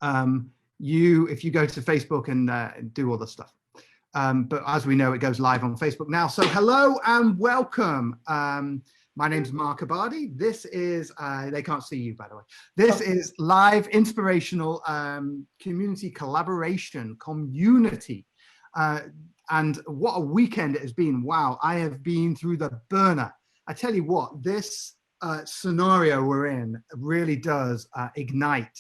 if you go to Facebook and do all the stuff. But as we know, it goes live on Facebook now. So hello and welcome. My name's Markabadi. This is, they can't see you, by the way. This is live inspirational community collaboration, community. And what a weekend it has been. Wow, I have been through the burner. I tell you what, this scenario we're in really does ignite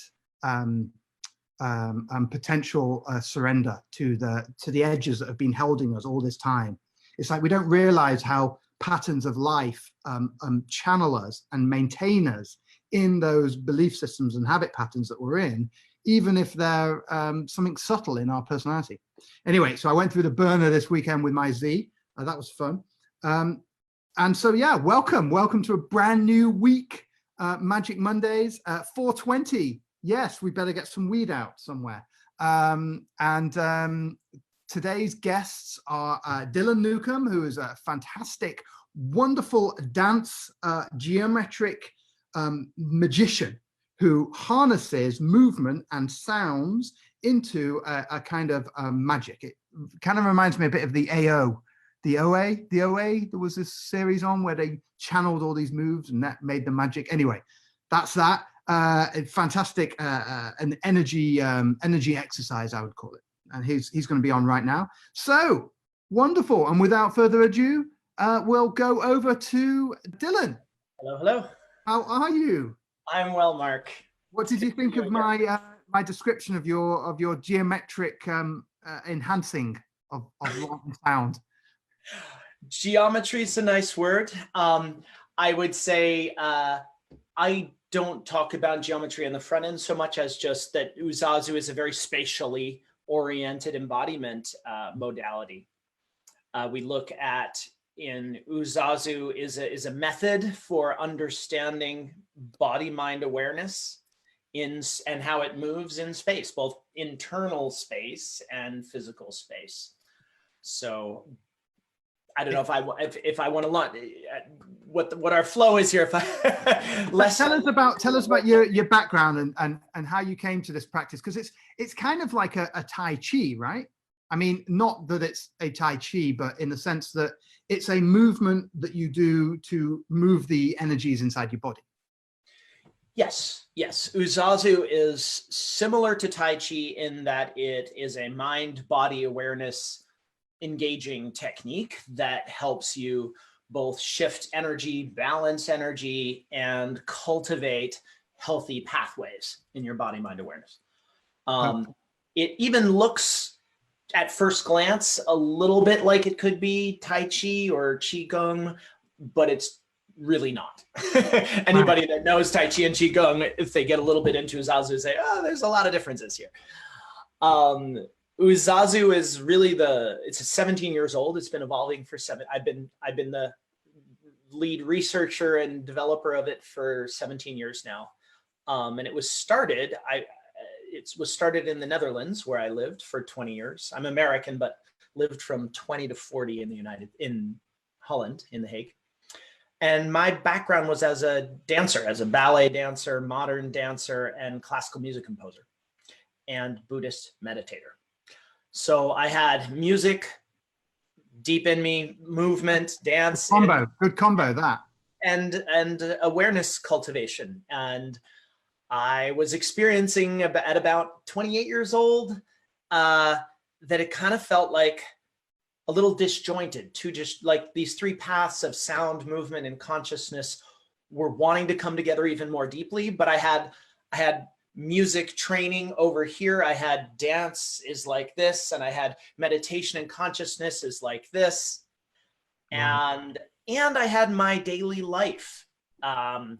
potential surrender to the edges that have been holding us all this time. It's like we don't realize how patterns of life channel us and maintain us in those belief systems and habit patterns that we're in, even if they're something subtle in our personality. Anyway, so I went through the burner this weekend with my Z. That was fun. And so, yeah, welcome to a brand new week, Magic Mondays, 420. Yes, we better get some weed out somewhere. Today's guests are Dylan Newcomb, who is a fantastic, wonderful dance geometric magician who harnesses movement and sounds into a kind of magic. It kind of reminds me a bit of the AO. The OA, there was this series on where they channeled all these moves and that made the magic. Anyway, that's that. A fantastic an energy exercise, I would call it. And he's going to be on right now. So wonderful. And without further ado, we'll go over to Dylan. Hello. How are you? I'm well, Mark. What did you think of my my description of your geometric enhancing of light and sound? Geometry is a nice word. I would say I don't talk about geometry on the front end so much as just that UZAZU is a very spatially oriented embodiment modality. We look at in UZAZU is a method for understanding body-mind awareness and how it moves in space, both internal space and physical space. So I don't know if I want to learn what our flow is here. Tell us about your background and how you came to this practice, because it's kind of like a Tai Chi, right? I mean, not that it's a Tai Chi, but in the sense that it's a movement that you do to move the energies inside your body. Yes. UZAZU is similar to Tai Chi in that it is a mind-body awareness engaging technique that helps you both shift energy, balance energy, and cultivate healthy pathways in your body-mind awareness. It even looks at first glance a little bit like it could be Tai Chi or Qigong, but it's really not. Anybody that knows Tai Chi and Qigong, if they get a little bit into Zazou, say, oh, there's a lot of differences here. UZAZU is really it's 17 years old. It's been evolving for I've been the lead researcher and developer of it for 17 years now. And it was started, it was started in the Netherlands where I lived for 20 years. I'm American, but lived from 20 to 40 in Holland, in The Hague. And my background was as a dancer, as a ballet dancer, modern dancer, and classical music composer, and Buddhist meditator. So I had music deep in me, movement, dance. Good combo that. And awareness cultivation. And I was experiencing at about 28 years old that it kind of felt like a little disjointed, just like these three paths of sound, movement, and consciousness were wanting to come together even more deeply. But I had music training over here. I had dance is like this, and I had meditation and consciousness is like this. And I had my daily life. And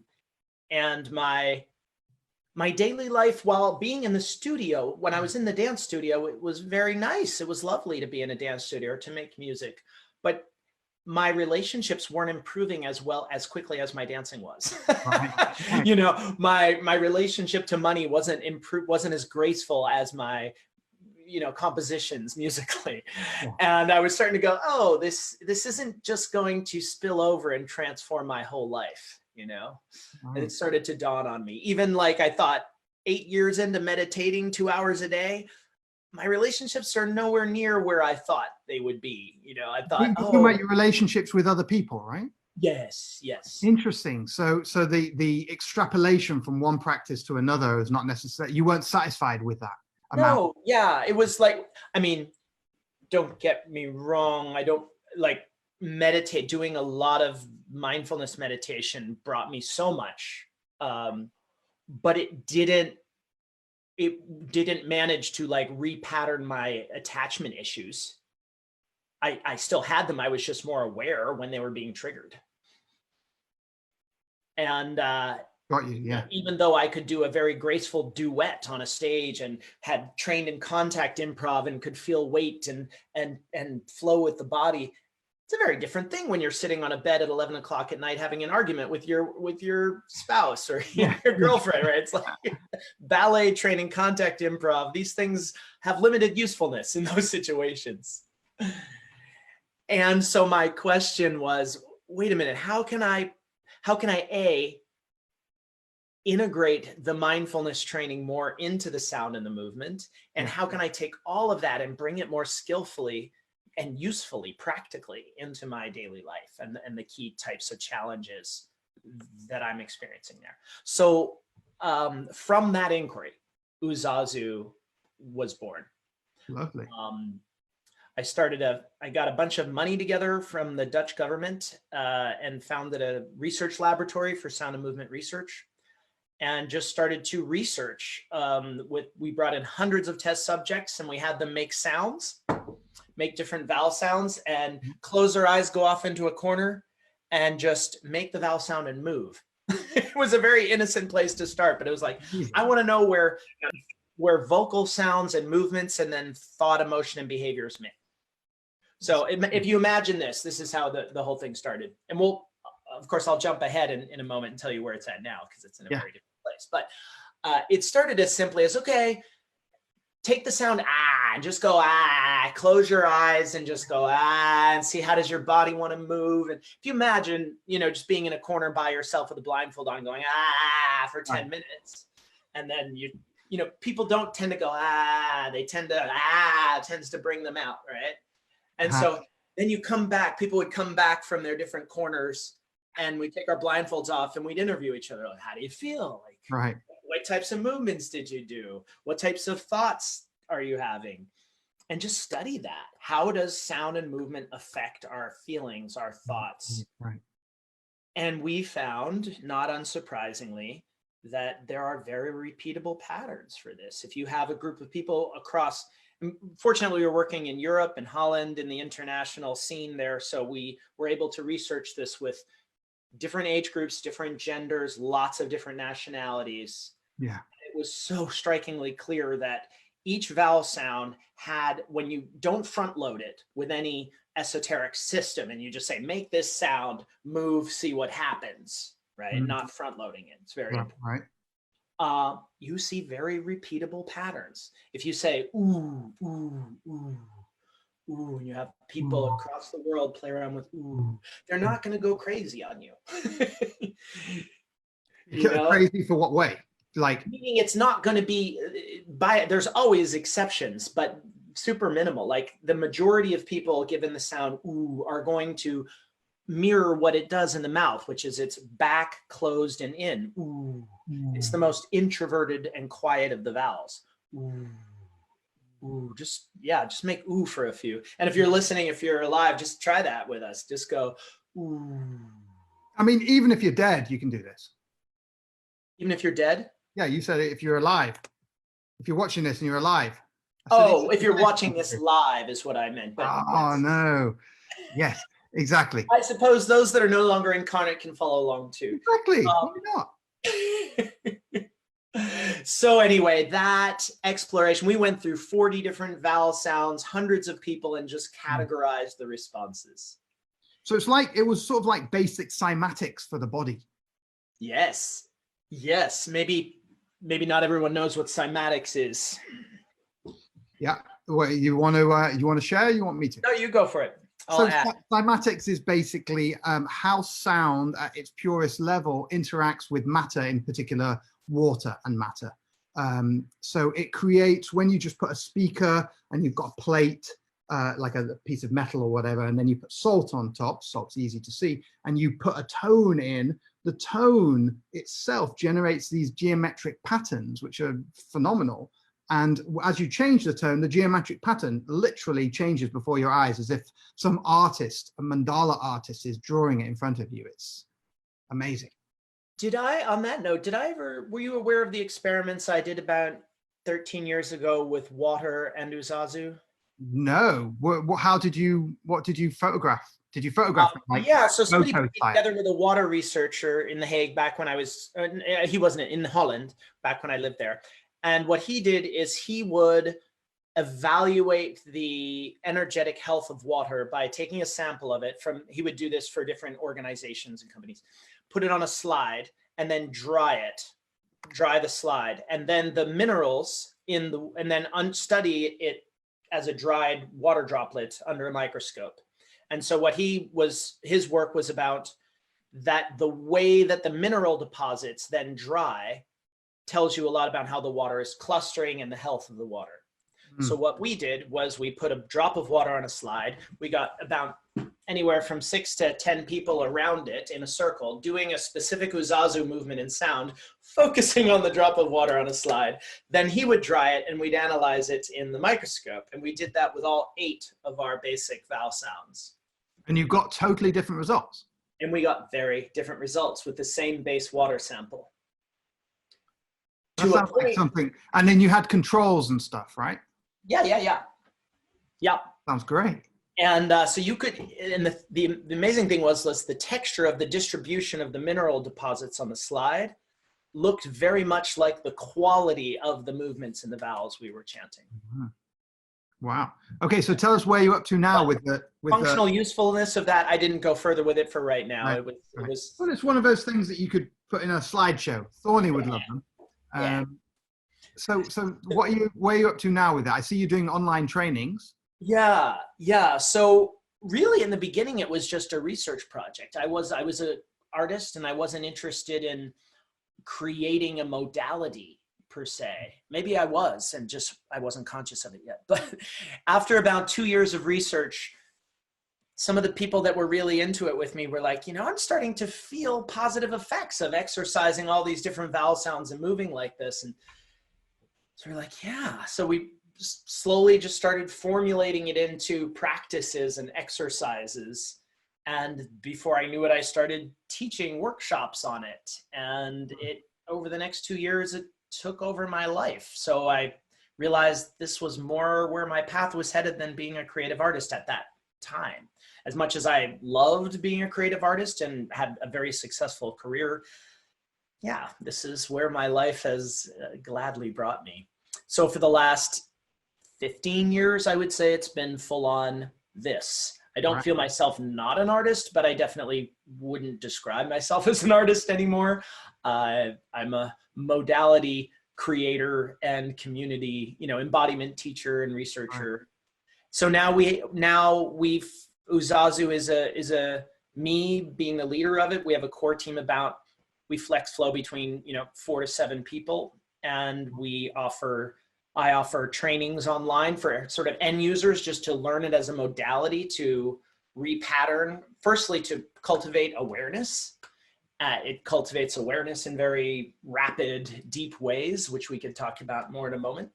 my daily life while being in the studio, when I was in the dance studio, it was very nice. It was lovely to be in a dance studio to make music, but my relationships weren't improving as quickly as my dancing was. You know, my relationship to money wasn't as graceful as my, compositions musically. Yeah. And I was starting to go, oh, this isn't just going to spill over and transform my whole life. And it started to dawn on me. Even like I thought 8 years into meditating 2 hours a day, my relationships are nowhere near where I thought they would be. You know, I thought, You're talking oh, about your relationships with other people, right? yes, yes. Interesting. So the extrapolation from one practice to another is not necessary. You weren't satisfied with that amount. No, yeah, it was like, I mean, don't get me wrong. I don't like meditate. Doing a lot of mindfulness meditation brought me so much, but it didn't manage to like repattern my attachment issues. I still had them. I was just more aware when they were being triggered. And Got you, yeah. even though I could do a very graceful duet on a stage and had trained in contact improv and could feel weight and flow with the body, it's a very different thing when you're sitting on a bed at 11 o'clock at night having an argument with your spouse or your girlfriend, right? It's like ballet training, contact improv. These things have limited usefulness in those situations. And so my question was, wait a minute, how can I integrate the mindfulness training more into the sound and the movement? And how can I take all of that and bring it more skillfully and usefully, practically into my daily life and the key types of challenges that I'm experiencing there? So from that inquiry, UZAZU was born. Lovely. I got a bunch of money together from the Dutch government and founded a research laboratory for sound and movement research, and just started to research. We brought in hundreds of test subjects and we had them make sounds, make different vowel sounds, and close their eyes, go off into a corner and just make the vowel sound and move. It was a very innocent place to start, but it was like, I want to know where vocal sounds and movements and then thought, emotion, and behaviors meet. So if you imagine this is how the whole thing started. And of course, I'll jump ahead in a moment and tell you where it's at now, because it's in a very different place. But it started as simply as, okay, take the sound ah, and just go ah, close your eyes and just go ah, and see how does your body want to move. And if you imagine, just being in a corner by yourself with a blindfold on, going ah for 10 minutes. And then people don't tend to go ah, they tend to tends to bring them out, right? And so then you come back, people would come back from their different corners and we'd take our blindfolds off and we'd interview each other. Like, how do you feel? Like, right. What types of movements did you do? What types of thoughts are you having? And just study that. How does sound and movement affect our feelings, our thoughts? Right. And we found, not unsurprisingly, that there are very repeatable patterns for this. If you have a group of people across, fortunately, we were working in Europe and Holland in the international scene there. So we were able to research this with different age groups, different genders, lots of different nationalities. Yeah. It was so strikingly clear that each vowel sound had, when you don't front load it with any esoteric system and you just say, make this sound, move, see what happens, right? Not front loading it. It's very important. Right. You see very repeatable patterns. If you say, ooh, ooh, ooh, ooh, and you have people across the world play around with ooh, they're not going to go crazy on you. Crazy for what way? Like, meaning it's not going to be there's always exceptions, but super minimal. Like the majority of people, given the sound ooh, are going to mirror what it does in the mouth, which is it's back, closed, and in. Ooh. It's the most introverted and quiet of the vowels. Ooh. Ooh, just make ooh for a few. And if you're listening, if you're alive, just try that with us. Just go ooh. I mean, even if you're dead, you can do this. Even if you're dead? Yeah, you said it, if you're alive. If you're watching this and you're alive. Oh, if you're watching this live is what I meant. But yes. No. Yes, exactly. I suppose those that are no longer incarnate can follow along too. Exactly. Why not? So anyway, that exploration, we went through 40 different vowel sounds, hundreds of people, and just categorized the responses. So it was sort of like basic cymatics for the body. Yes. Maybe not everyone knows what cymatics is. Yeah. Well, you want to share? You want me to? No, you go for it. Cymatics is basically how sound at its purest level interacts with matter, in particular water and matter. So it creates, when you just put a speaker and you've got a plate, like a piece of metal or whatever, and then you put salt on top, salt's easy to see, and you put a tone in, the tone itself generates these geometric patterns, which are phenomenal. And as you change the tone, the geometric pattern literally changes before your eyes, as if some artist, a mandala artist, is drawing it in front of you. It's amazing. On that note, were you aware of the experiments I did about 13 years ago with water and UZAZU? No. What did you photograph? Did you photograph it, like, yeah, so somebody put me style? together with a water researcher in The Hague back when I was, he wasn't in Holland, back when I lived there. And what he did is he would evaluate the energetic health of water by taking a sample of it from, he would do this for different organizations and companies, put it on a slide and then dry the slide. And then the minerals and then study it as a dried water droplet under a microscope. And so what his work was about that the way that the mineral deposits then dry tells you a lot about how the water is clustering and the health of the water. So what we did was we put a drop of water on a slide. We got about anywhere from 6 to 10 people around it in a circle doing a specific UZAZU movement and sound, focusing on the drop of water on a slide. Then he would dry it and we'd analyze it in the microscope. And we did that with all 8 of our basic vowel sounds. And you got totally different results. And we got very different results with the same base water sample. That sounds like something. And then you had controls and stuff, right? Yeah. Sounds great. And so you could, and the amazing thing was the texture of the distribution of the mineral deposits on the slide looked very much like the quality of the movements in the vowels we were chanting. Wow. Okay, so tell us where you're up to now with the functional usefulness of that. I didn't go further with it for right now. Right, It was. Well, it's one of those things that you could put in a slideshow. Thorny would love them. So where are you up to now with that? I see you doing online trainings. Yeah. So really in the beginning, it was just a research project. I was an artist and I wasn't interested in creating a modality per se. Maybe I was, and just, I wasn't conscious of it yet. But after about 2 years of research, some of the people that were really into it with me were like, I'm starting to feel positive effects of exercising all these different vowel sounds and moving like this. And so we're like, yeah. So we slowly just started formulating it into practices and exercises. And before I knew it, I started teaching workshops on it. And over the next 2 years, it took over my life. So I realized this was more where my path was headed than being a creative artist at that time. As much as I loved being a creative artist and had a very successful career, yeah, this is where my life has gladly brought me. So for the last 15 years, I would say it's been full on this. I don't feel myself not an artist, but I definitely wouldn't describe myself as an artist anymore. I'm a modality creator and community, embodiment teacher and researcher. So now UZAZU is me being the leader of it. We have a core team we flex flow between 4 to 7 people, and I offer trainings online for sort of end users just to learn it as a modality to repattern, firstly to cultivate awareness. It cultivates awareness in very rapid, deep ways, which we could talk about more in a moment.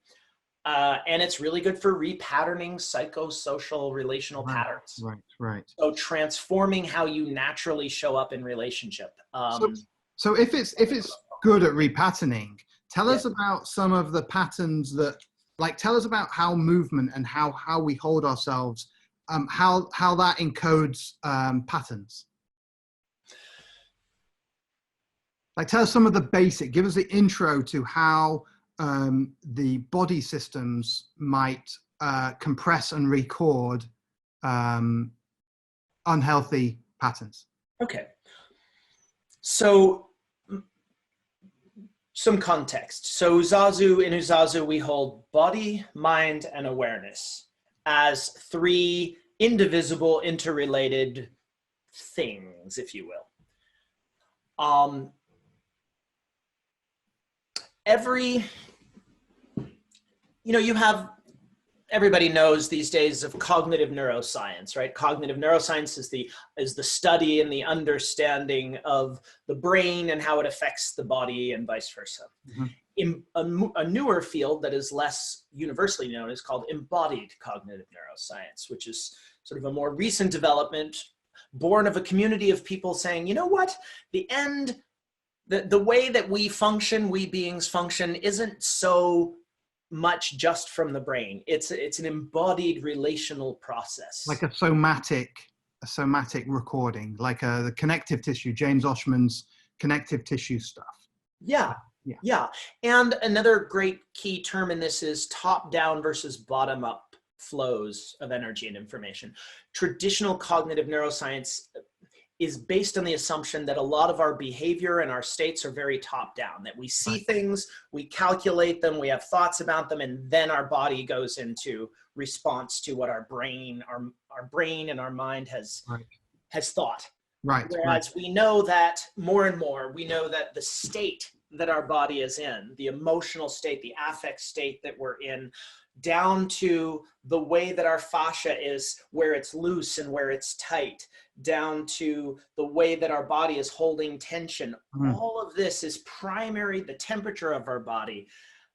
And it's really good for repatterning psychosocial relational patterns. Right. So transforming how you naturally show up in relationship. So if it's good at repatterning, tell us about some of the patterns tell us about how movement and how we hold ourselves, how that encodes patterns. Tell us some of the basic, give us the intro to how the body systems might compress and record unhealthy patterns. Okay. So some context. So in UZAZU, we hold body, mind, and awareness as 3 indivisible, interrelated things, if you will. you have, everybody knows these days of cognitive neuroscience, right? Cognitive neuroscience is the study and the understanding of the brain and how it affects the body and vice versa. Mm-hmm. In a newer field that is less universally known is called embodied cognitive neuroscience, which is sort of a more recent development born of a community of people saying, you know what, the way that we function, we beings function, isn't so much just from the brain. It's an embodied relational process. Like a somatic recording, like the connective tissue, James Oshman's connective tissue stuff. Yeah. And another great key term in this is top-down versus bottom-up flows of energy and information. Traditional cognitive neuroscience is based on the assumption that a lot of our behavior and our states are very top-down, that we see things, we calculate them, we have thoughts about them, and then our body goes into response to what our brain and our mind has thought. Whereas we know that more and more, we know that the state that our body is in, the emotional state, the affect state that we're in, down to the way that our fascia is, where it's loose and where it's tight, down to the way that our body is holding tension. All of this is primary, the temperature of our body,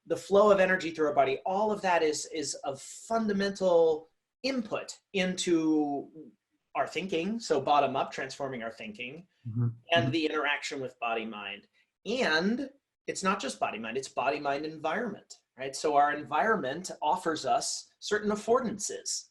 the flow of energy through our body, all of that is of fundamental input into our thinking. So bottom up, transforming our thinking, and the interaction with body mind. And it's not just body mind, it's body mind environment, right? So our environment offers us certain affordances,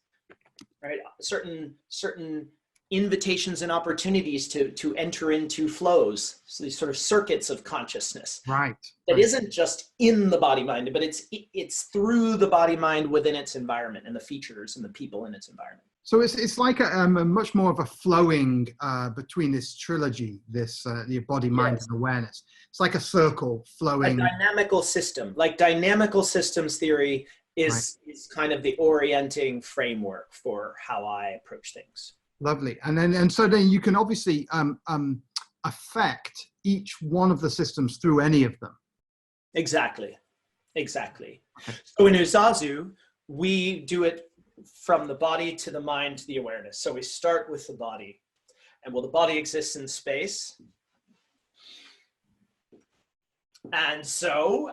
right? Certain invitations and opportunities to enter into flows. So these sort of circuits of consciousness. That isn't just in the body mind, but it's through the body mind within its environment and the features and the people in its environment. So it's like a much more of a flowing between this trilogy, the body, mind, and awareness. It's like a circle flowing. A dynamical system, like dynamical systems theory is kind of the orienting framework for how I approach things. Lovely. And so then you can obviously affect each one of the systems through any of them. Exactly. So in UZAZU, we do it from the body to the mind to the awareness. So we start with the body. And the body exists in space. And so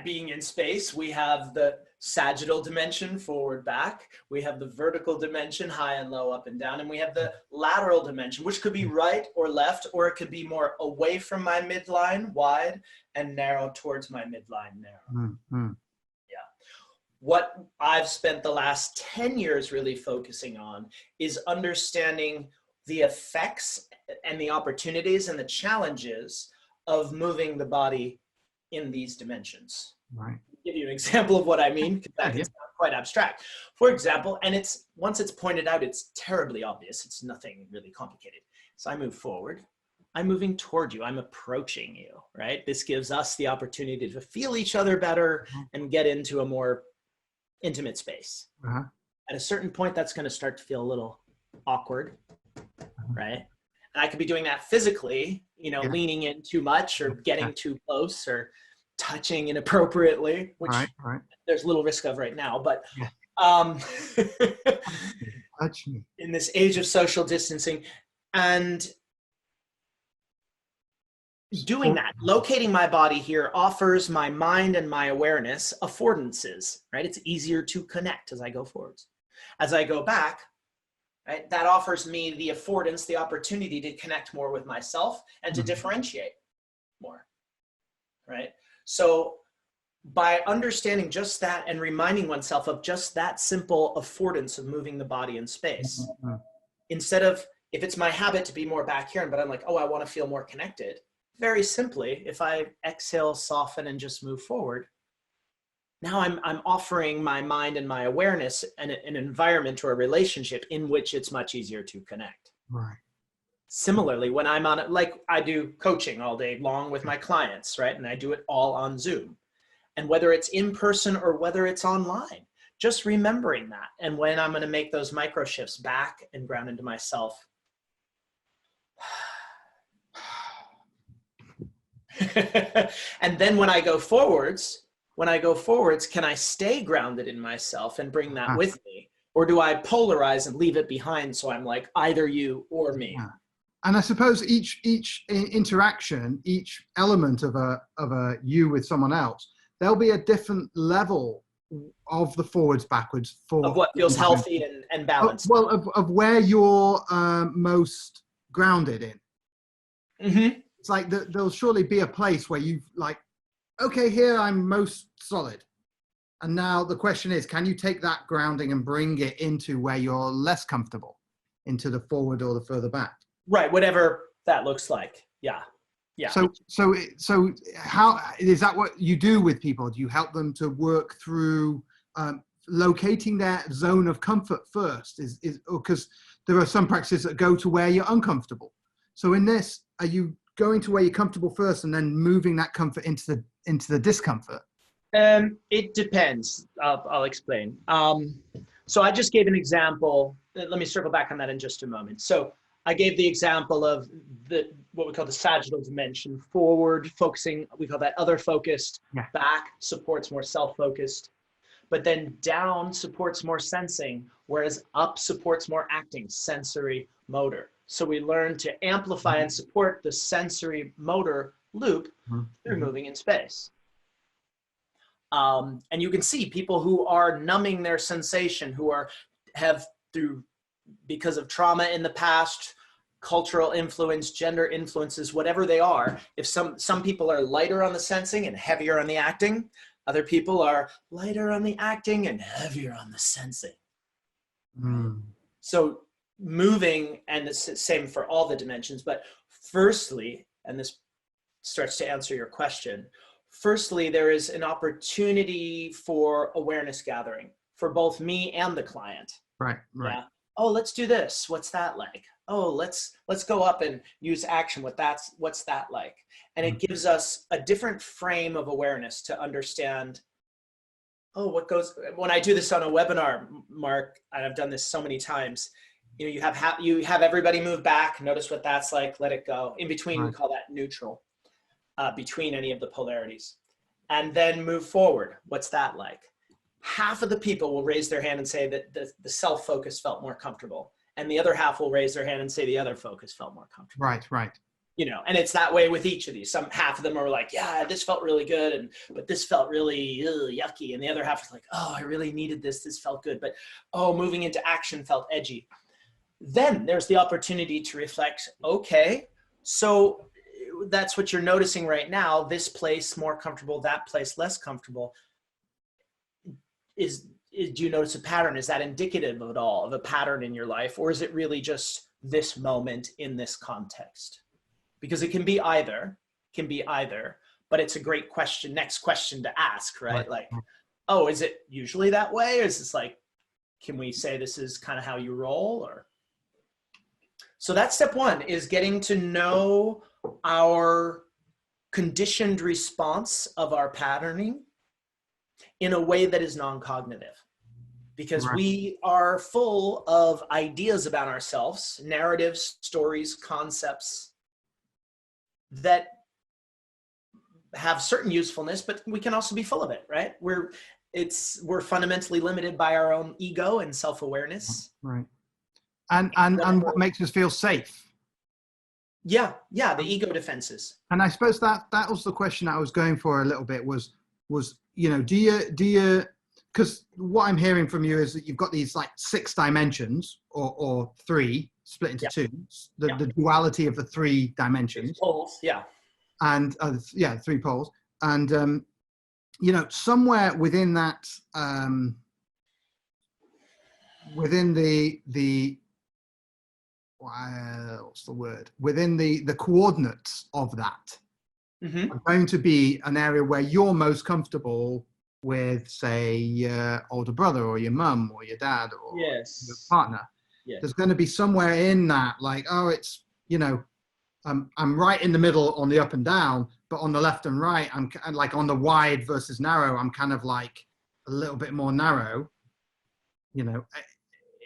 being in space, we have the sagittal dimension, forward, back. We have the vertical dimension, high and low, up and down. And we have the lateral dimension, which could be right or left, or it could be more away from my midline, wide, and narrow towards my midline, narrow. What I've spent the last 10 years really focusing on is understanding the effects and the opportunities and the challenges of moving the body in these dimensions. I'll give you an example of what I mean, because that can sound quite abstract. For example, and once it's pointed out, it's terribly obvious. It's nothing really complicated. So I move forward. I'm moving toward you. I'm approaching you, right? This gives us the opportunity to feel each other better and get into a more intimate space. At a certain point, that's going to start to feel a little awkward, right? And I could be doing that physically, leaning in too much or getting too close or touching inappropriately, which there's little risk of right now. But in this age of social distancing, and doing that, locating my body here offers my mind and my awareness affordances, right? It's easier to connect as I go forwards. As I go back, right, that offers me the affordance, the opportunity to connect more with myself and to differentiate more, right? So by understanding just that and reminding oneself of just that simple affordance of moving the body in space, instead of, if it's my habit to be more back here, but I'm like, oh, I want to feel more connected. Very simply, if I exhale, soften, and just move forward, now I'm offering my mind and my awareness an environment or a relationship in which it's much easier to connect. Similarly, when I'm on it, like I do coaching all day long with my clients, right? And I do it all on Zoom. And whether it's in person or whether it's online, just remembering that. And when I'm going to make those micro shifts back and ground into myself, and then when I go forwards, when I go forwards, can I stay grounded in myself and bring that Ah, with me? Or do I polarize and leave it behind? So I'm like either you or me. yeah. And I suppose each interaction, each element of a you with someone else, there'll be a different level of the forwards backwards for Of what feels healthy and balanced. well, of where you're most grounded in. Mm-hmm. It's like there'll surely be a place where you've like, okay, here I'm most solid. And now the question is, can you take that grounding and bring it into where you're less comfortable, into the forward or the further back? Right, whatever that looks like. Yeah. Yeah. So how is that what you do with people? Do you help them to work through locating their zone of comfort first? Is because there are some practices that go to where you're uncomfortable. So in this, are you going to where you're comfortable first and then moving that comfort into the discomfort? It depends. I'll explain. So I just gave an example. Let me circle back on that in just a moment. So I gave the example of what we call the sagittal dimension, forward focusing, we call that other focused, Yeah. back supports more self-focused, but then down supports more sensing, whereas up supports more acting, sensory, motor. So we learn to amplify and support the sensory motor loop through moving in space. And you can see people who are numbing their sensation, who have because of trauma in the past, cultural influence, gender influences, whatever they are. If some people are lighter on the sensing and heavier on the acting, other people are lighter on the acting and heavier on the sensing. So moving, and the same for all the dimensions, but firstly, and this starts to answer your question, firstly, there is an opportunity for awareness gathering for both me and the client. Right. Yeah. Oh, let's do this. What's that like? Oh, let's go up and use action. What's that like? And it gives us a different frame of awareness to understand, oh, what goes, when I do this on a webinar, Mark, and I've done this so many times, you have everybody move back, notice what that's like, let it go. In between, we call that neutral, between any of the polarities. And then move forward. What's that like? Half of the people will raise their hand and say that the self-focus felt more comfortable. And the other half will raise their hand and say the other focus felt more comfortable. Right. And it's that way with each of these. Half of them are like, yeah, this felt really good, but this felt really yucky. And the other half is like, oh, I really needed this. This felt good. But oh, moving into action felt edgy. Then there's the opportunity to reflect, okay, so that's what you're noticing right now. This place more comfortable, that place less comfortable. Do you notice a pattern? Is that indicative at all of a pattern in your life? Or is it really just this moment in this context? Because it can be either, but it's a great question, next question to ask, right? Like, oh, is it usually that way? Or is this like, can we say this is kind of how you roll? Or so that's step one, is getting to know our conditioned response of our patterning in a way that is non-cognitive. Because we are full of ideas about ourselves, narratives, stories, concepts that have certain usefulness, but we can also be full of it, right? We're fundamentally limited by our own ego and self-awareness. Right. And what makes us feel safe. Yeah, the ego defenses. And I suppose that was the question I was going for a little bit was, do you, because what I'm hearing from you is that you've got these like 6 dimensions or 3 split into 2, the duality of the 3 dimensions. 6 poles, yeah. And 3 poles. And, somewhere within that, within the what's the word? Within the coordinates of that, are going to be an area where you're most comfortable with, say, your older brother or your mum or your dad or your partner. Yes. There's going to be somewhere in that, like, oh, it's, I'm right in the middle on the up and down, but on the left and right, I'm like on the wide versus narrow, I'm kind of like a little bit more narrow.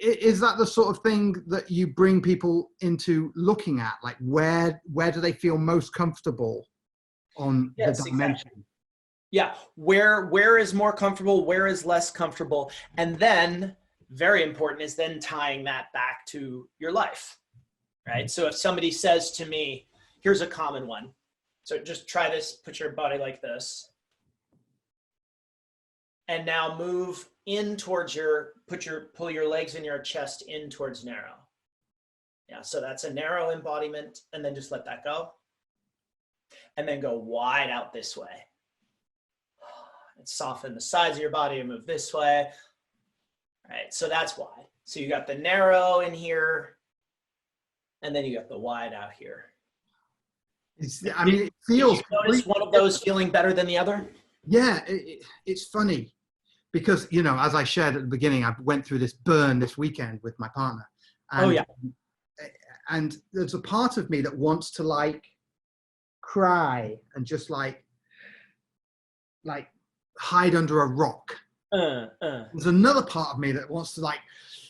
Is that the sort of thing that you bring people into looking at? Like where do they feel most comfortable on the dimension? Exactly. Yeah. Where is more comfortable? Where is less comfortable? And then, very important, is then tying that back to your life, right? So if somebody says to me, here's a common one. So just try this, put your body like this. And now move in towards pull your legs in your chest in towards narrow. Yeah, so that's a narrow embodiment, and then just let that go. And then go wide out this way. And soften the sides of your body and move this way. All right, so that's wide. So you got the narrow in here, and then you got the wide out here. I mean, it feels. Did you notice one of those feeling better than the other? Yeah, it's funny because, you know, as I shared at the beginning, I went through this burn this weekend with my partner. And, oh, yeah. And there's a part of me that wants to like cry and just like hide under a rock. There's another part of me that wants to like,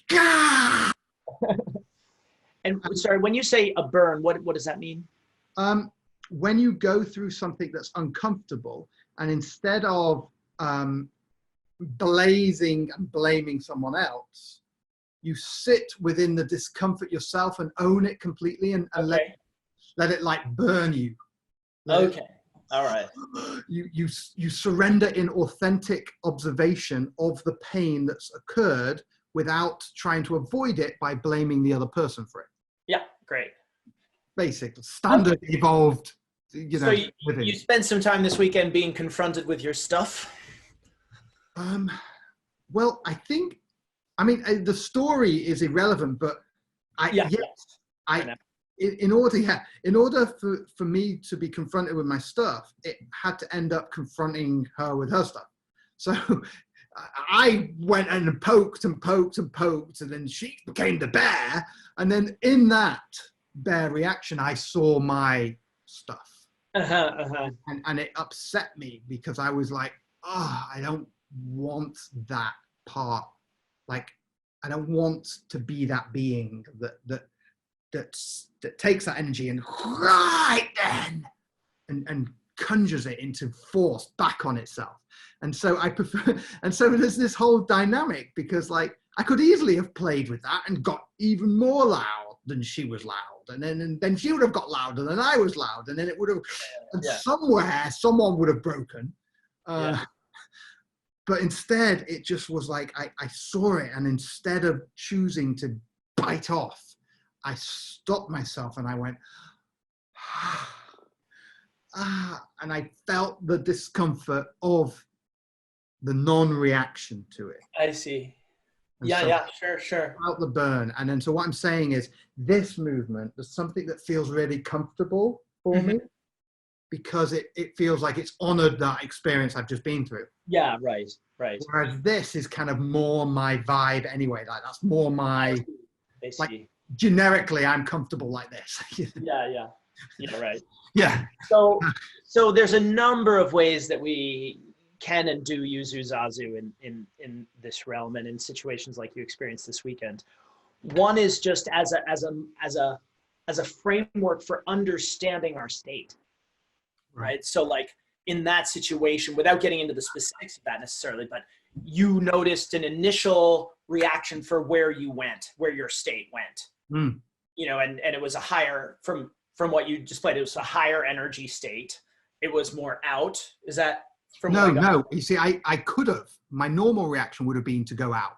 Gah! And sorry, when you say a burn, what does that mean? When you go through something that's uncomfortable, and instead of blazing and blaming someone else, you sit within the discomfort yourself and own it completely, and Okay. let it like burn you. Okay. All right. You surrender in authentic observation of the pain that's occurred without trying to avoid it by blaming the other person for it. Yeah, great. Basic, standard, evolved, you know. So you spent some time this weekend being confronted with your stuff? Well, I mean, the story is irrelevant, but in order for me to be confronted with my stuff, it had to end up confronting her with her stuff. So I went and poked and poked and poked, and then she became the bear. And then in that bear reaction, I saw my stuff. And it upset me because I was like, oh, I don't want that part. Like, I don't want to be that being that takes that energy and right then and conjures it into force back on itself. And so I prefer, and so there's this whole dynamic, because like I could easily have played with that and got even more loud than she was loud, and then she would have got louder than I was loud, and then it would have, and somewhere someone would have broken. But instead, it just was like I saw it, and instead of choosing to bite off, I stopped myself and I went, and I felt the discomfort of the non-reaction to it. I see. And Sure. Felt the burn. And then so what I'm saying is, this movement is something that feels really comfortable for me, because it feels like it's honored that experience I've just been through. Yeah, right. Whereas this is kind of more my vibe anyway. Like that's more my, like generically I'm comfortable like this. Yeah, right. Yeah. So there's a number of ways that we can and do use UZAZU in this realm and in situations like you experienced this weekend. One is just as a framework for understanding our state. Right. So like in that situation, without getting into the specifics of that necessarily, but you noticed an initial reaction for where you went, where your state went, you know, and it was a higher, from what you displayed, it was a higher energy state. It was more out. Is that from? No. You see, I could have, my normal reaction would have been to go out.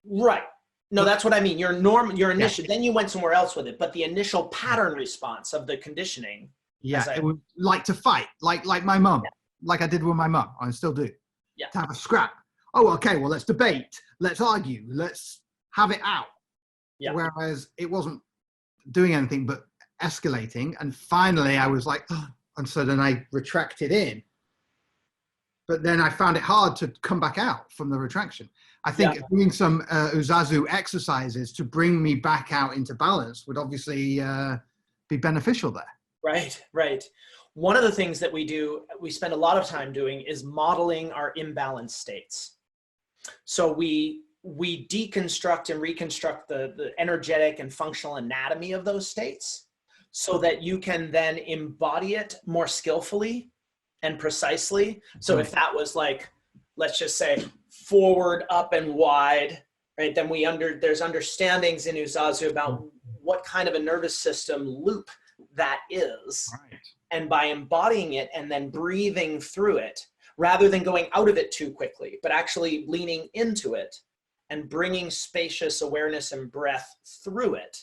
Right. No, that's what I mean. Your initial, then you went somewhere else with it, but the initial pattern response of the conditioning. Yeah, it would like to fight, like my mum, like I did with my mum. I still do. Yeah. To have a scrap. Oh, okay. Well, let's debate. Let's argue. Let's have it out. Yeah. Whereas it wasn't doing anything but escalating. And finally, I was like, oh, and so then I retracted in. But then I found it hard to come back out from the retraction. I think doing some UZAZU exercises to bring me back out into balance would obviously be beneficial there. Right. One of the things that we spend a lot of time doing is modeling our imbalanced states. So we deconstruct and reconstruct the energetic and functional anatomy of those states so that you can then embody it more skillfully and precisely. So if that was like, let's just say forward, up, and wide, right? Then there's understandings in UZAZU about what kind of a nervous system loop that is. Right. And by embodying it and then breathing through it, rather than going out of it too quickly, but actually leaning into it and bringing spacious awareness and breath through it,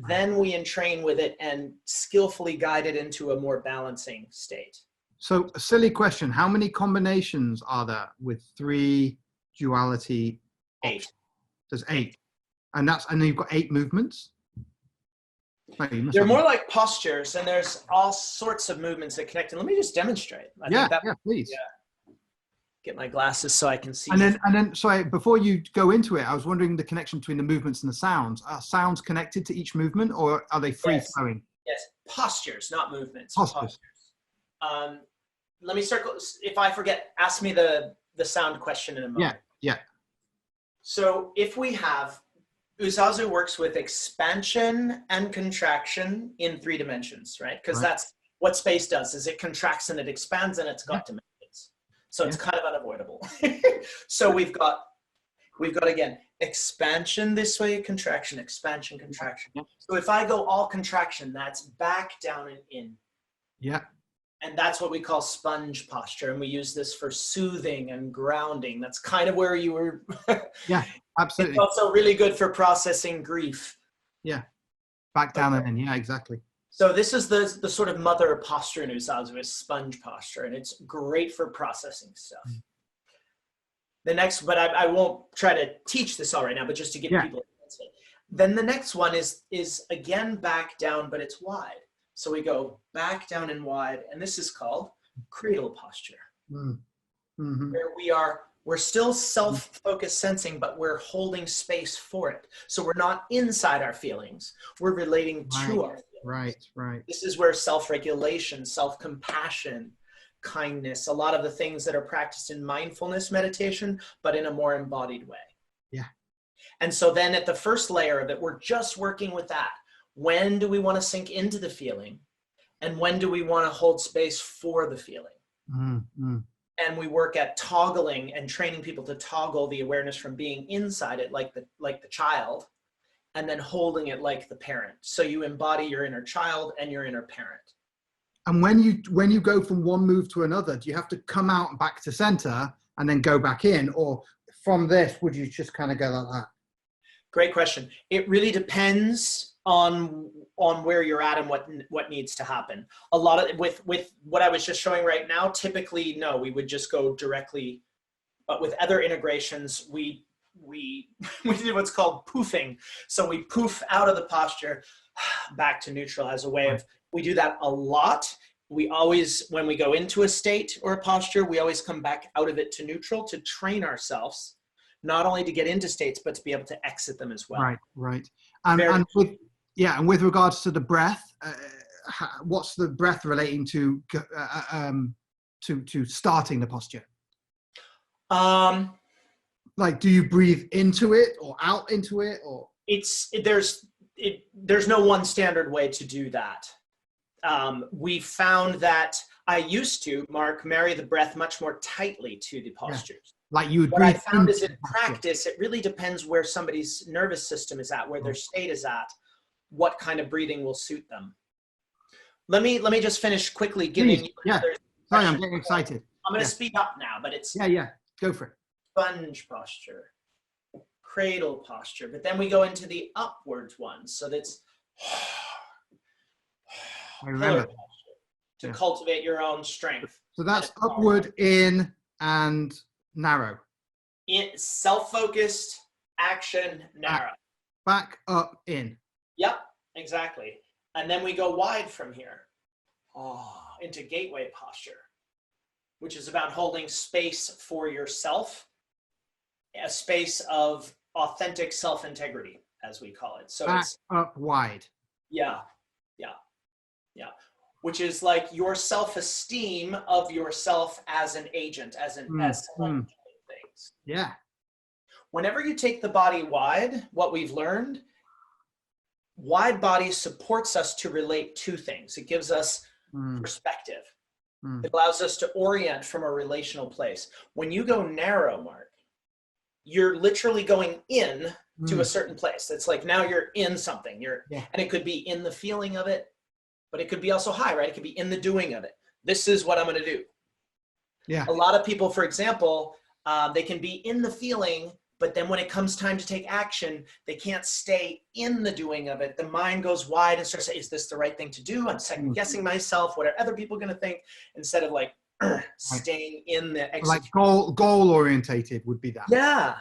then we entrain with it and skillfully guide it into a more balancing state. So a silly question. How many combinations are there with 3 duality? 8. There's 8. And then you've got 8 movements? They're more like postures, and there's all sorts of movements that connect. And let me just demonstrate. Yeah, please. Yeah. Get my glasses so I can see. And then, sorry, before you go into it, I was wondering the connection between the movements and the sounds. Are sounds connected to each movement, or are they free flowing? Yes, postures, not movements. Postures. Let me circle. If I forget, ask me the sound question in a moment. Yeah. So if we have, UZAZU works with expansion and contraction in 3 dimensions, right? Because that's what space does, is it contracts and it expands, and it's got dimensions. So it's kind of unavoidable. So we've got again, expansion this way, contraction, expansion, contraction. So if I go all contraction, that's back, down, and in. Yeah. And that's what we call sponge posture. And we use this for soothing and grounding. That's kind of where you were. Yeah, absolutely. It's also really good for processing grief. Yeah. Back, down, and in. Yeah, exactly. So this is the sort of mother posture in UZAZU, is sponge posture. And it's great for processing stuff. The next, but I won't try to teach this all right now, but just to give people a sense of it. Then the next one is again back, down, but it's wide. So we go back, down, and wide, and this is called cradle posture, where we're still self-focused sensing, but we're holding space for it. So we're not inside our feelings, we're relating to our feelings. Right. This is where self-regulation, self-compassion, kindness, a lot of the things that are practiced in mindfulness meditation, but in a more embodied way. Yeah. And so then at the first layer of it, we're just working with that. When do we want to sink into the feeling? And when do we want to hold space for the feeling? And we work at toggling and training people to toggle the awareness from being inside it, like the child, and then holding it like the parent. So you embody your inner child and your inner parent. And when you go from one move to another, do you have to come out and back to center and then go back in? Or from this, would you just kind of go like that? Great question. It really depends on where you're at and what needs to happen. A lot of with what I was just showing right now, typically no, we would just go directly, but with other integrations, we do what's called poofing. So we poof out of the posture back to neutral as a way of, we do that a lot. We always, when we go into a state or a posture, we always come back out of it to neutral to train ourselves, not only to get into states, but to be able to exit them as well. Right. And with regards to the breath, what's the breath relating to starting the posture? Like, do you breathe into it or out into it, or? There's no one standard way to do that. We found that I used to, Mark, marry the breath much more tightly to the postures. Like you would what breathe. I found is in practice, it really depends where somebody's nervous system is at, where their state is at, what kind of breathing will suit them. Let me just finish quickly giving you another. Sorry, I'm getting excited. I'm going to speed up now, but it's go for it. Sponge posture, cradle posture, but then we go into the upwards one. So that's I remember posture, to cultivate your own strength. So that's upward, in, and narrow. In self-focused, action, narrow. Back, up, in. Yep, exactly. And then we go wide from here into gateway posture, which is about holding space for yourself, a space of authentic self-integrity, as we call it. So back, it's up, wide. Yeah. Which is like your self-esteem of yourself as an agent, as someone doing things. Yeah. Whenever you take the body wide, what we've learned, wide body supports us to relate to things. It gives us perspective. It allows us to orient from a relational place. When you go narrow, Mark, you're literally going in to a certain place. It's like now you're in something. And it could be in the feeling of it, but it could be also high, right? It could be in the doing of it. This is what I'm going to do. Yeah. A lot of people, for example, they can be in the feeling, but then when it comes time to take action, they can't stay in the doing of it. The mind goes wide and starts saying, is this the right thing to do? I'm second guessing myself. What are other people going to think? Instead of like staying in the execution. Like goal orientated would be that. Yeah.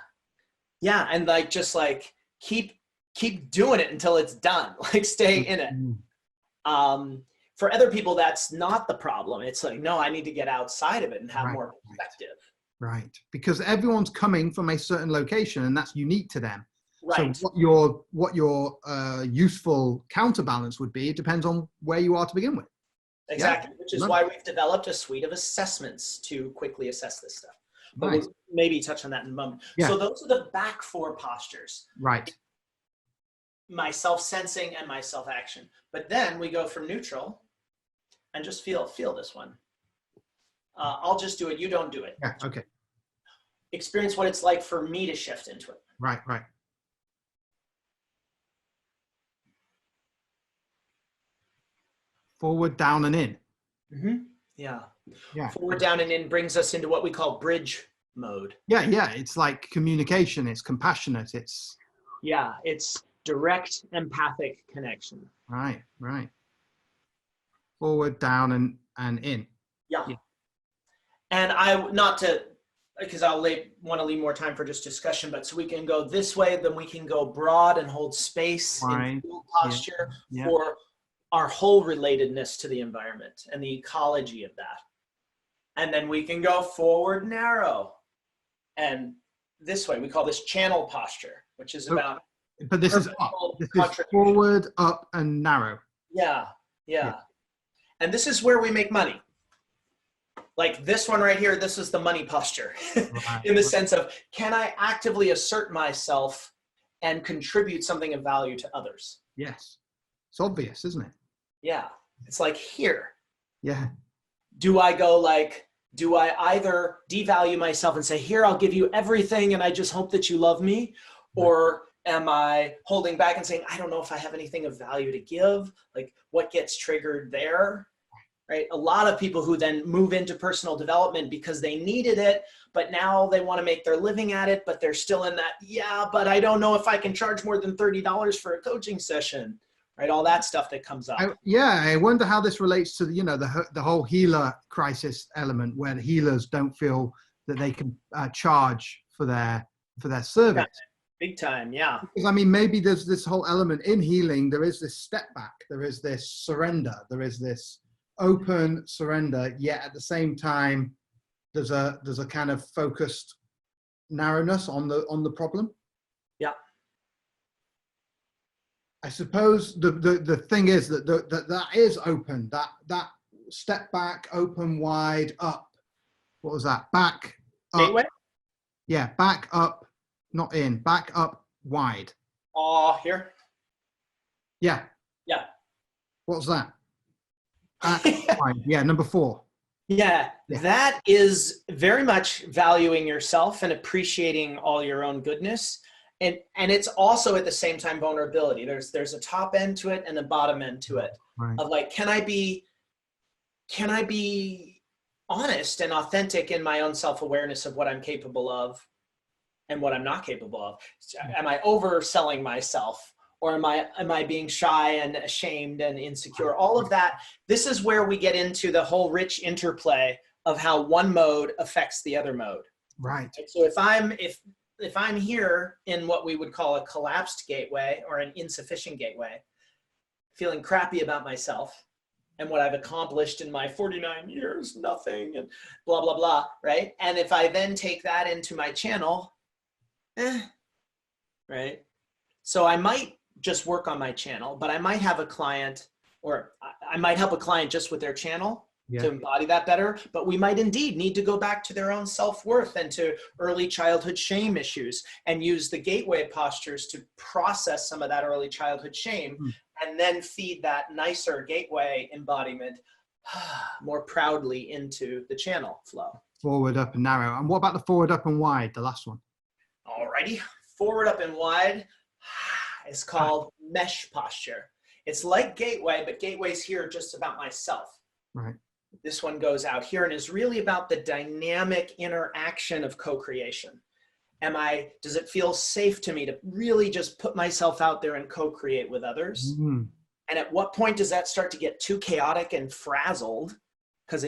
Yeah. And like, just like keep doing it until it's done. Like stay in it. For other people, that's not the problem. It's like, no, I need to get outside of it and have more perspective. Right. Because everyone's coming from a certain location and that's unique to them. Right. So what your useful counterbalance would be, it depends on where you are to begin with. Exactly. Which is why we've developed a suite of assessments to quickly assess this stuff. But we'll maybe touch on that in a moment. So those are the back four postures. Right. My self-sensing and my self-action. But then we go from neutral and just feel this one. I'll just do it. You don't do it. Yeah. Okay. Experience what it's like for me to shift into it. Right. Right. Forward, down, and in. Yeah. Yeah. Forward, down, and in brings us into what we call bridge mode. Yeah. Yeah. It's like communication. It's compassionate. It's. Yeah. It's direct empathic connection. Right. Right. Forward, down, and in. Yeah. Yeah. And because I'll want to leave more time for just discussion, but so we can go this way, then we can go broad and hold space in full posture for our whole relatedness to the environment and the ecology of that. And then we can go forward narrow. And this way, we call this channel posture, which is about. But this is up. This is forward, up, and narrow. Yeah. And this is where we make money. Like this one right here, this is the money posture in the sense of, can I actively assert myself and contribute something of value to others? Yes. It's obvious, isn't it? Yeah. It's like here. Yeah. Do I either devalue myself and say, here, I'll give you everything and I just hope that you love me? Or am I holding back and saying, I don't know if I have anything of value to give? Like what gets triggered there? Right? A lot of people who then move into personal development because they needed it, but now they want to make their living at it, but they're still in that, but I don't know if I can charge more than $30 for a coaching session, right? All that stuff that comes up. I wonder how this relates to the whole healer crisis element, where the healers don't feel that they can charge for their service. Big time, yeah. Because I mean, maybe there's this whole element in healing. There is this step back. There is this surrender. There is this open surrender, yet at the same time there's a kind of focused narrowness on the problem. Yeah. I suppose the thing is that is open, that step back, open, wide, up. What was that? Back, up. Gateway? Yeah, back, up, not in, back, up, wide. Here? Yeah. Yeah. What's that? Yeah, number 4. Yeah, that is very much valuing yourself and appreciating all your own goodness. And it's also at the same time vulnerability. There's a top end to it and a bottom end to it. Right. Of like, can I be honest and authentic in my own self-awareness of what I'm capable of and what I'm not capable of? Am I overselling myself? Or am I being shy and ashamed and insecure? All of that. This is where we get into the whole rich interplay of how one mode affects the other mode. Right. So if I'm here in what we would call a collapsed gateway or an insufficient gateway, feeling crappy about myself and what I've accomplished in my 49 years, nothing, and blah, blah, blah, right? And if I then take that into my channel, right? So I might just work on my channel, but I might have a client, or I might help a client just with their channel to embody that better, but we might indeed need to go back to their own self-worth and to early childhood shame issues and use the gateway postures to process some of that early childhood shame and then feed that nicer gateway embodiment more proudly into the channel flow. Forward, up, and narrow. And what about the forward, up, and wide, the last one? Alrighty, forward, up, and wide is called mesh posture. It's like gateway, but gateway's here just about myself. Right. This one goes out here and is really about the dynamic interaction of co-creation. Does it feel safe to me to really just put myself out there and co-create with others? Mm-hmm. And at what point does that start to get too chaotic and frazzled? Because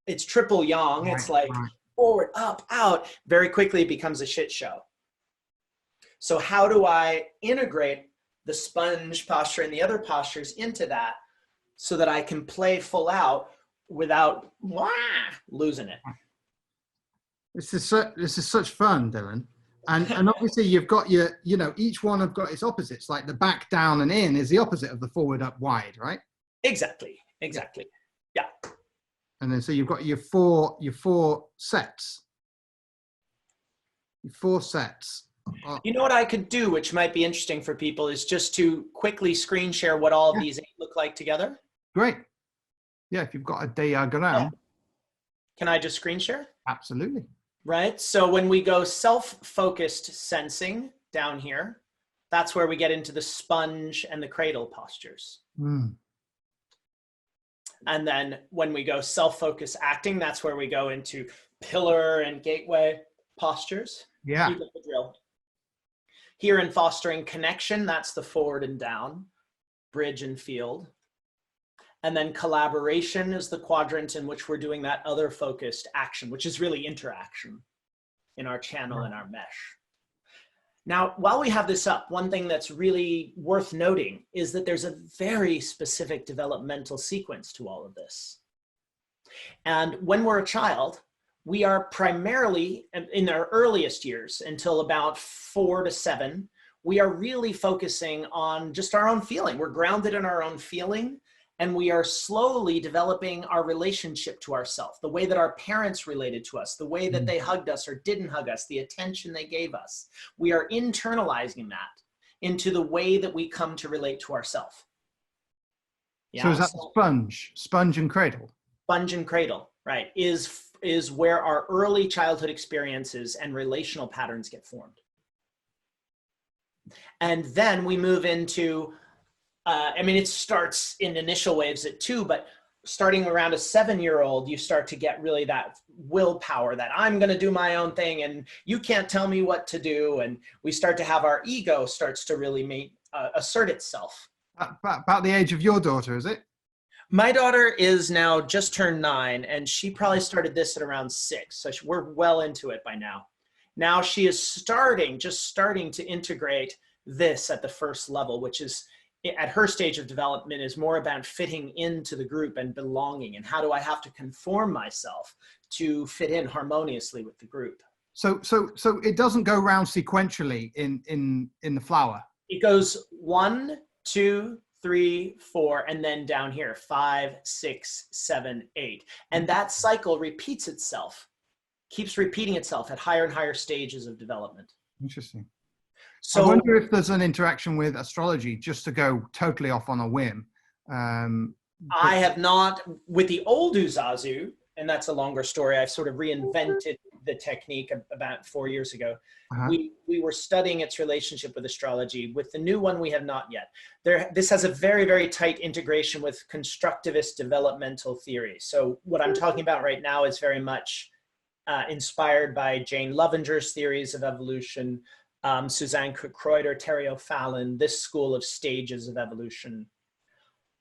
it's triple yang. It's like forward, up, out. Very quickly it becomes a shit show. So how do I integrate the sponge posture and the other postures into that so that I can play full out without losing it? This is such fun, Dylan. And obviously you've got your, each one have got its opposites, like the back, down, and in is the opposite of the forward, up, wide, right? Exactly. Yeah. And then so you've got your four sets. Your 4 sets. You know what I could do, which might be interesting for people, is just to quickly screen share what all of these 8 look like together. Great. Yeah, if you've got a diagram. Yeah. Can I just screen share? Absolutely. Right. So when we go self-focused sensing down here, that's where we get into the sponge and the cradle postures. Mm. And then when we go self-focused acting, that's where we go into pillar and gateway postures. Yeah. You get the drill. Here in fostering connection, that's the forward and down, bridge and field. And then collaboration is the quadrant in which we're doing that other focused action, which is really interaction in our channel and our mesh. Now, while we have this up, one thing that's really worth noting is that there's a very specific developmental sequence to all of this. And when we're a child, we are primarily, in our earliest years, until about 4 to 7, we are really focusing on just our own feeling. We're grounded in our own feeling. And we are slowly developing our relationship to ourselves, the way that our parents related to us, the way that they hugged us or didn't hug us, the attention they gave us. We are internalizing that into the way that we come to relate to ourselves. Yeah? So is that sponge and cradle? Sponge and cradle, right, is where our early childhood experiences and relational patterns get formed. And then we move into it starts in initial waves at 2, but starting around a 7-year-old, you start to get really that willpower that I'm going to do my own thing and you can't tell me what to do. And we start to have our ego starts to really assert itself. About the age of your daughter, is it? My daughter is now just turned 9 and she probably started this at around 6. So we're well into it by now. Now she is just starting to integrate this at the first level, which is at her stage of development is more about fitting into the group and belonging. And how do I have to conform myself to fit in harmoniously with the group? So it doesn't go round sequentially in the flower. It goes 1, 2, 3, 4, and then down here, 5, 6, 7, 8. And that cycle repeats itself, keeps repeating itself at higher and higher stages of development. Interesting. So I wonder if there's an interaction with astrology, just to go totally off on a whim. I have not, with the old UZAZU, and that's a longer story, I've sort of reinvented the technique about 4 years ago. We were studying its relationship with astrology. With the new one, we have not yet. This has a very, very tight integration with constructivist developmental theory. So what I'm talking about right now is very much inspired by Jane Lovinger's theories of evolution, Suzanne Cook-Kreuter, Terry O'Fallon, this school of stages of evolution.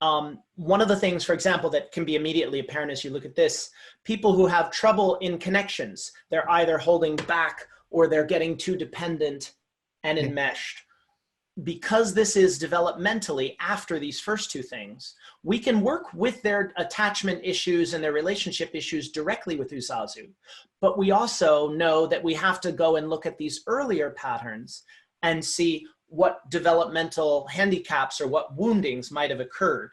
One of the things, for example, that can be immediately apparent as you look at this, people who have trouble in connections, they're either holding back or they're getting too dependent and enmeshed. Because this is developmentally after these first 2 things, we can work with their attachment issues and their relationship issues directly with UZAZU. But we also know that we have to go and look at these earlier patterns and see what developmental handicaps or what woundings might have occurred.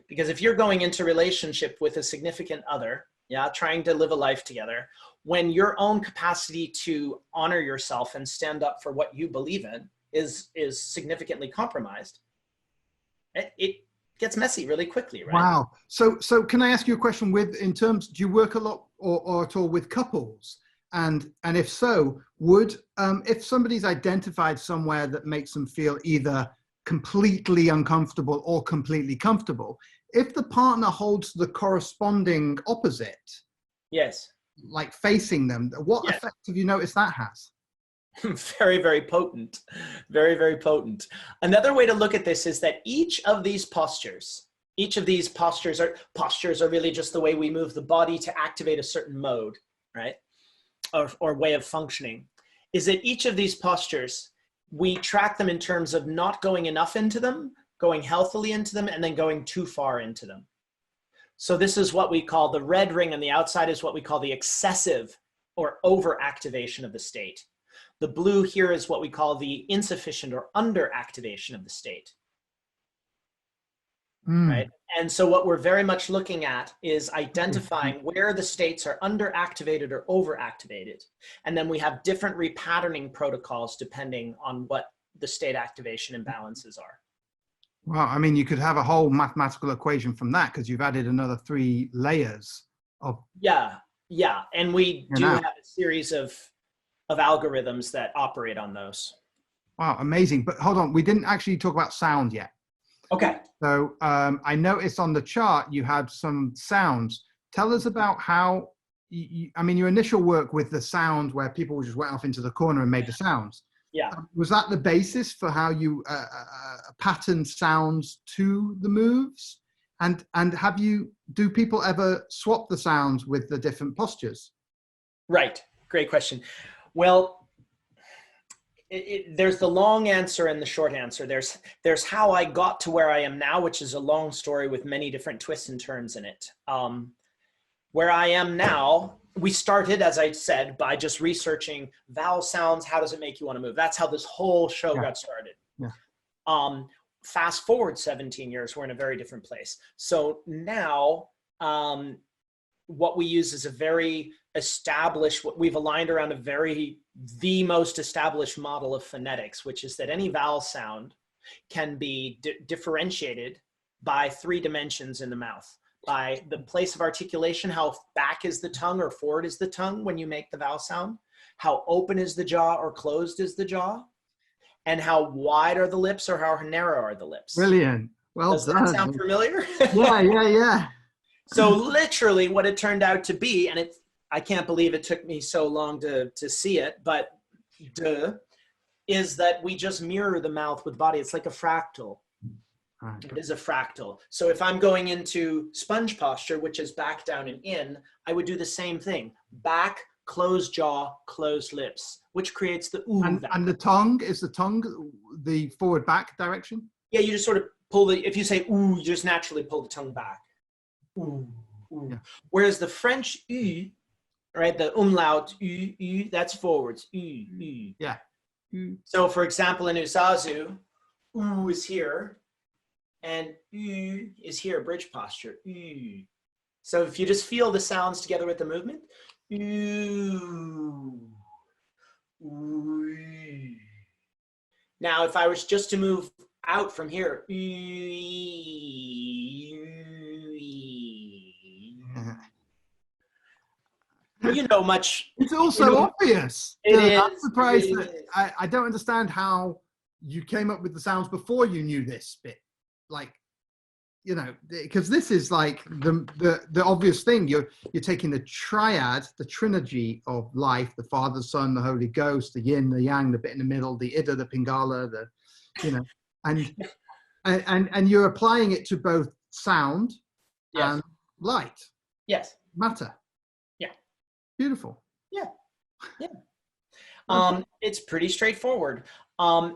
Because if you're going into relationship with a significant other, trying to live a life together, when your own capacity to honor yourself and stand up for what you believe in is significantly compromised, it gets messy really quickly, right? Wow. So can I ask you a question in terms, do you work a lot or at all with couples? And if so, would, if somebody's identified somewhere that makes them feel either completely uncomfortable or completely comfortable, if the partner holds the corresponding opposite, Yes. like facing them, what Yes. effect have you noticed that has? Very, very potent. Very, very potent. Another way to look at this is that each of these postures are really just the way we move the body to activate a certain mode, right? Or way of functioning. Is that each of these postures, we track them in terms of not going enough into them, going healthily into them, and then going too far into them. So this is what we call the red ring on the outside, is what we call the excessive or overactivation of the state. The blue here is what we call the insufficient or underactivation of the state. Right? And so what we're very much looking at is identifying where the states are underactivated or overactivated. And then we have different repatterning protocols depending on what the state activation imbalances are. Well, I mean, you could have a whole mathematical equation from that, because you've added another 3 layers of. Yeah. And we do have a series of algorithms that operate on those. Wow, amazing. But hold on, we didn't actually talk about sound yet. Okay. So I noticed on the chart you had some sounds. Tell us about how, I mean, your initial work with the sound where people just went off into the corner and made the sounds. Yeah. Was that the basis for how you pattern sounds to the moves? And do people ever swap the sounds with the different postures? Right. Great question. Well, there's the long answer and the short answer. There's how I got to where I am now, which is a long story with many different twists and turns in it. Where I am now, we started, as I said, by just researching vowel sounds. How does it make you want to move? That's how this whole show got started. Yeah. Fast forward 17 years, we're in a very different place. So now what we use is a very established, what we've aligned around the most established model of phonetics, which is that any vowel sound can be differentiated by 3 dimensions in the mouth. By the place of articulation, how back is the tongue or forward is the tongue when you make the vowel sound, how open is the jaw or closed is the jaw, and how wide are the lips or how narrow are the lips. Brilliant. Well Does done. that sound familiar? Yeah. So literally what it turned out to be, and I can't believe it took me so long to see it, but is that we just mirror the mouth with body. It's like a fractal. Right. It is a fractal. So if I'm going into sponge posture, which is back, down, and in, I would do the same thing. Back, closed jaw, closed lips, which creates the ooh. And the tongue, is the tongue the forward back direction? Yeah, you just sort of pull if you say ooh, you just naturally pull the tongue back. Ooh, ooh. Yeah. Whereas the French U, right, the umlaut U, that's forwards. U. Yeah. So for example, in UZAZU, ooh is here, and U is here, bridge posture. U. So if you just feel the sounds together with the movement, ooh, ooh. Now, if I was just to move out from here, you know, much. It's also obvious. I'm surprised that I don't understand how you came up with the sounds before you knew this bit. Like, you know, because this is like the obvious thing. You're taking the triad, the trilogy of life: the Father, the Son, the Holy Ghost, the Yin, the Yang, the bit in the middle, the Ida, the Pingala, and you're applying it to both sound and light. Yes. Matter. Yeah. Beautiful. Yeah. It's pretty straightforward. Now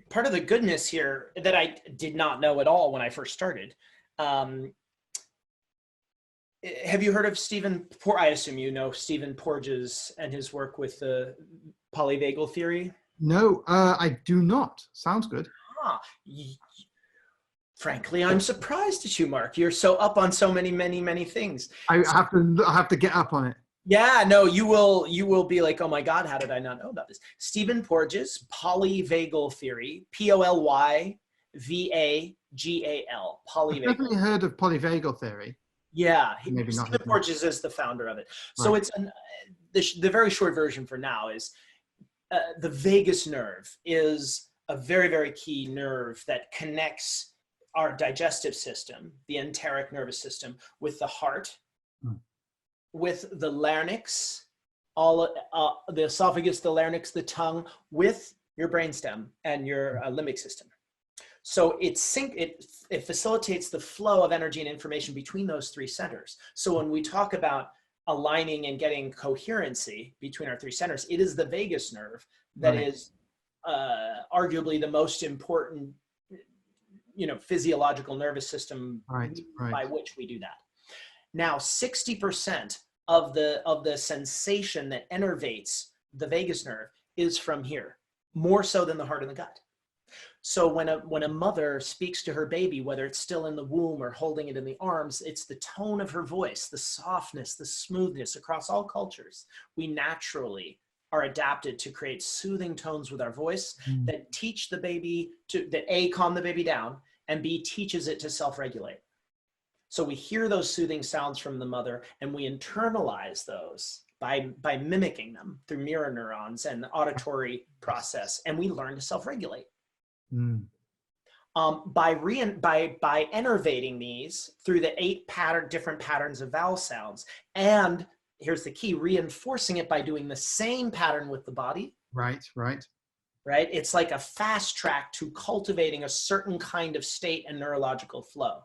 part of the goodness here that I did not know at all when I first started. Have you heard of I assume you know Stephen Porges and his work with the polyvagal theory? No, I do not. Sounds good. Frankly, I'm surprised at you, Mark. You're so up on so many things. I have to get up on it. Yeah, no, you will be like, oh my God, how did I not know about this? Stephen Porges, polyvagal theory, Polyvagal I've Polyvagal. definitely heard of polyvagal theory. Yeah, Maybe not. Stephen Porges is the founder of it. So Right. it's the very short version for now is the vagus nerve is a very, very key nerve that connects our digestive system, the enteric nervous system, with the heart, with the larynx, the esophagus, the larynx, the tongue, with your brainstem and your limbic system. So it facilitates the flow of energy and information between those three centers. So when we talk about aligning and getting coherency between our three centers, it is the vagus nerve that is arguably the most important, physiological nervous system by which we do that. Now, 60% of the sensation that innervates the vagus nerve is from here, more so than the heart and the gut. So when a mother speaks to her baby, whether it's still in the womb or holding it in the arms, it's the tone of her voice, the softness, the smoothness across all cultures. We naturally are adapted to create soothing tones with our voice that teach the baby that A, calm the baby down, and B, teaches it to self-regulate. So we hear those soothing sounds from the mother and we internalize those by mimicking them through mirror neurons and the auditory process, and we learn to self-regulate. By innervating these through the 8 different patterns of vowel sounds, and here's the key, reinforcing it by doing the same pattern with the body. Right? It's like a fast track to cultivating a certain kind of state and neurological flow.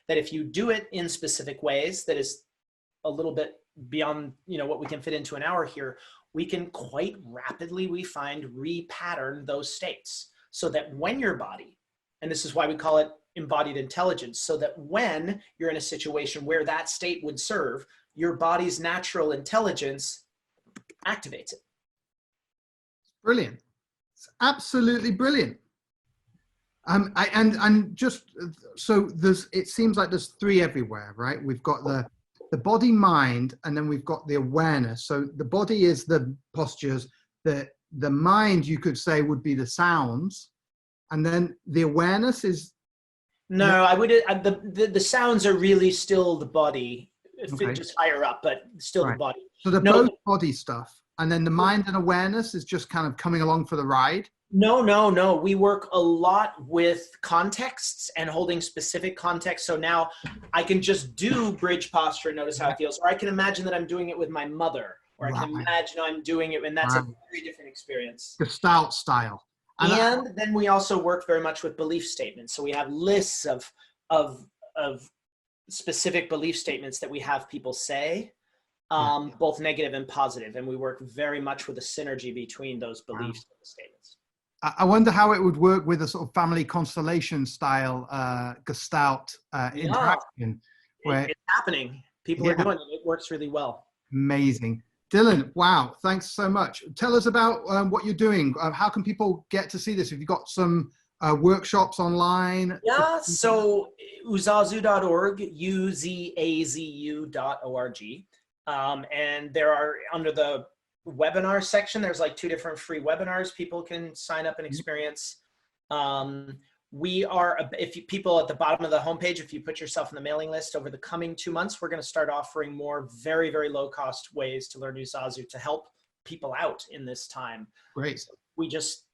That if you do it in specific ways, that is a little bit beyond what we can fit into an hour here, we can quite rapidly, we find, repattern those states. So that when your body, and this is why we call it embodied intelligence, so that when you're in a situation where that state would serve, your body's natural intelligence activates it. Brilliant. It's absolutely brilliant. It seems like there's 3 everywhere, right? We've got the body, mind, and then we've got the awareness. So the body is the postures, the mind, you could say, would be the sounds, and then the awareness is. No, I would. The sounds are really still the body, just higher up, but still the body. So they're both body stuff, and then the mind and awareness is just kind of coming along for the ride. No. We work a lot with contexts and holding specific context. So now I can just do bridge posture and notice how it feels, or I can imagine that I'm doing it with my mother. Or I can imagine I'm doing it, and that's a very different experience. Gestalt style. And then we also work very much with belief statements. So we have lists of specific belief statements that we have people say, both negative and positive. And we work very much with a synergy between those beliefs and the statements. I wonder how it would work with a sort of family constellation style Gestalt interaction. It's happening. People are doing it. It works really well. Amazing. Dylan, wow, thanks so much. Tell us about what you're doing. How can people get to see this? Have you got some workshops online? Yeah, so UZAZU.org, UZAZU.org. And there are, under the webinar section, there's like 2 different free webinars people can sign up and experience. We are, people at the bottom of the homepage, if you put yourself in the mailing list, over the coming 2 months, we're going to start offering more very, very low cost ways to learn UZAZU to help people out in this time. Great. So we just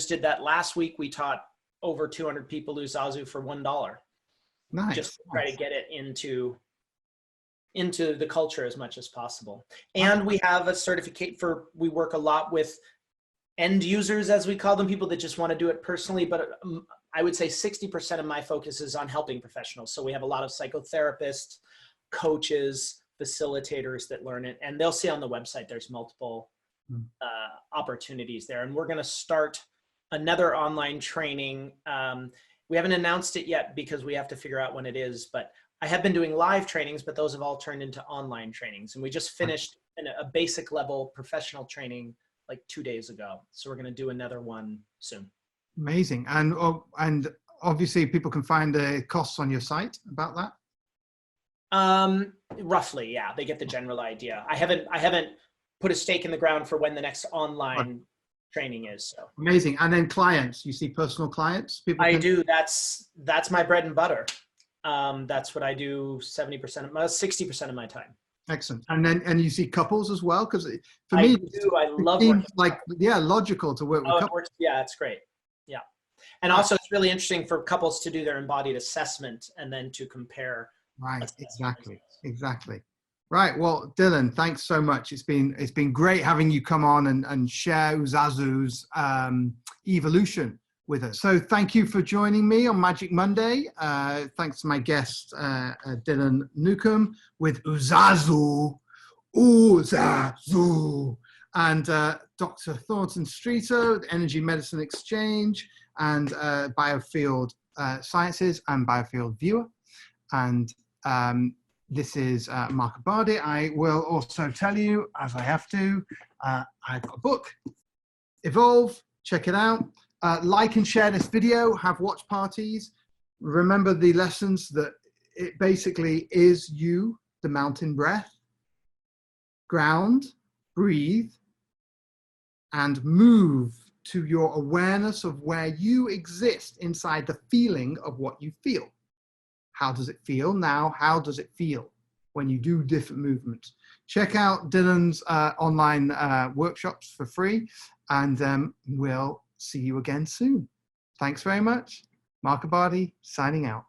did that last week. We taught over 200 people UZAZU for $1. Nice. Just to try to get it into the culture as much as possible. And we have a certificate we work a lot with end users, as we call them, people that just want to do it personally, but I would say 60% of my focus is on helping professionals. So we have a lot of psychotherapists, coaches, facilitators that learn it, and they'll see on the website there's multiple opportunities there. And we're going to start another online training. We haven't announced it yet because we have to figure out when it is, but I have been doing live trainings, but those have all turned into online trainings. And we just finished a basic level professional training like 2 days ago. So we're going to do another one soon. Amazing. And obviously people can find the costs on your site about that. Roughly, yeah, they get the general idea. I haven't put a stake in the ground for when the next online training is. So amazing. And then clients, you see personal clients? People I do. That's my bread and butter. That's what I do 60% of my time. Excellent. And you see couples as well? Because for I me, do. I it love seems working. like, yeah, logical to work with Oh, it couples. works. Yeah, it's great. Yeah. And also it's really interesting for couples to do their embodied assessment and then to compare. Right, exactly. Right. Well, Dylan, thanks so much. It's been great having you come on and share UZAZU's evolution with us. So thank you for joining me on Magic Monday. Thanks to my guest, Dylan Newcomb with UZAZU, and Dr. Thornton Streeter, the Energy Medicine Exchange, and Biofield Sciences and Biofield Viewer. And this is Markabadi. I will also tell you, as I have to, I've got a book, Evolve, check it out. Like and share this video, have watch parties. Remember the lessons that it basically is you, the mountain breath, ground, breathe, and move to your awareness of where you exist inside the feeling of what you feel. How does it feel now? How does it feel when you do different movements? Check out Dylan's online workshops for free, and we'll see you again soon. Thanks very much. Markabadi signing out.